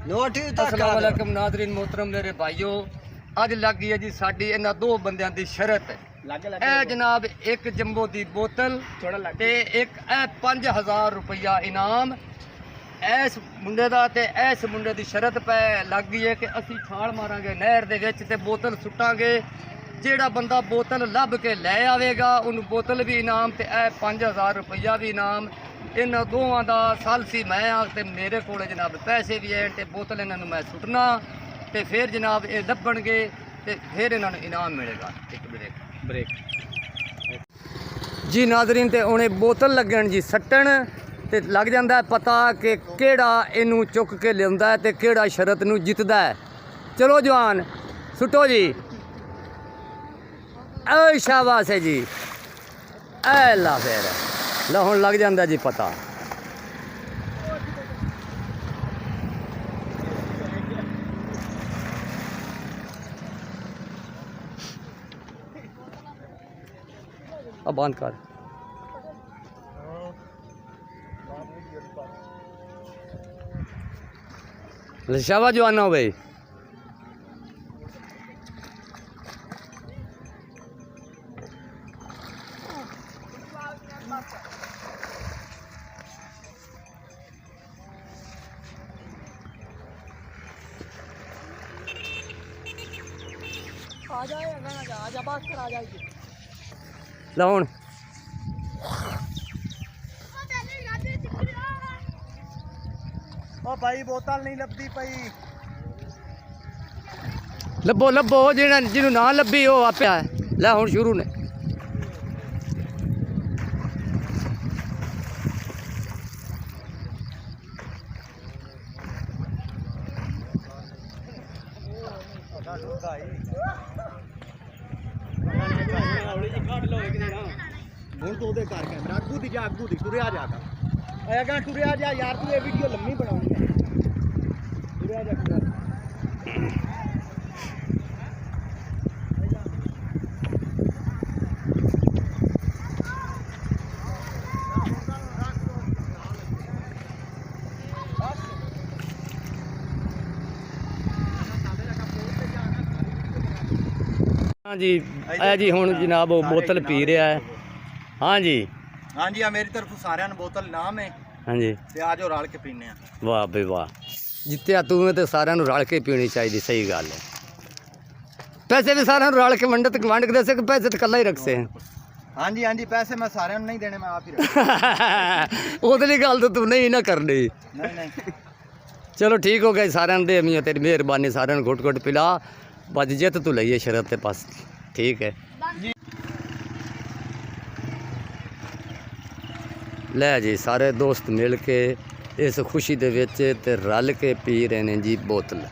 अस्सलाम वालेकुम नाज़रीन मोहतरम मेरे भाइयों, अज लग गई है जी साडी इन्हां दो बंदियां दी शरत। ए जनाब एक जंबो दी बोतल ते एक 5000 रुपया इनाम इस मुंडे दा ते इस मुंडे दी शरत पै लग गई है कि असी छाल मारांगे नहर दे विच ते बोतल सुट्टांगे। जेड़ा बंदा बोतल लभ के लै आवेगा उन्होंने बोतल भी इनाम ते 5000 रुपया भी इनाम। इन्हां दोवां दा सालसी मैं आ ते मेरे कोल जनाब पैसे भी है ते बोतल इन्हां नूं मैं सुट्टना ते फिर जनाब ये लभणगे ते फिर इन्हां नूं इनाम मिलेगा। एक ब्रेक जी नाज़रीन ते उन्हें बोतल लगन जी सट्टन ते लग जाता है पता कि केड़ा इनू चुक के लिया है ते केड़ा शरत नूं जितदा है। चलो जवान सुटो जी। ऐ शाबाश है जी। ऐ ला फिर ला हुण लग जाता जी पता। अब बंद कर। शाबाश जवाना भाई। ला हुण ओ भाई बोतल नहीं लभदी पई। लभो लभो जिन्होंने ना लभी वो आपे लै हुण शुरू ने। ਹੁਣ ਤੂੰ ਉਹਦੇ ਘਰ ਕੈਮਰਾ ਅੱਗੂ ਦੀ ਜਾ ਤੁਰਿਆ ਜਾ ਕਰ ਅਗਾ ਤੁਰਿਆ ਜਾ ਯਾਰ ਤੂੰ ਇਹ ਵੀਡੀਓ ਲੰਮੀ ਬਣਾਉਣੀ ਹੈ। ਤੁਰਿਆ ਜਾ हाँ जी ऐ जी हुण जनाब वो बोतल पी रहा है। हाँ जी हाँ जी मेरी तरफ सारे बोतल नाम है। हाँ जी ते आ जाओ रल के पीने आ। वाह बे वाह जित्तिया तू तो सारे रल के पीनी चाहिए। सही गल है। पैसे भी सारे रल के वंड के दे सके पैसे तो कला ही रखते हैं। हाँ जी पैसे मैं सारे नहीं देने मैं आप ही उधली गल तो तू नहीं ना करनी। नहीं चलो ठीक हो गया सारे दे मियाँ तेरी मेहरबानी सारे घुट घुट पिला बज जित तू लईए शरत के पास ठीक है। लै जी सारे दोस्त मिल के इस खुशी दे विच ते रल के पी रहे हैं जी बोतल।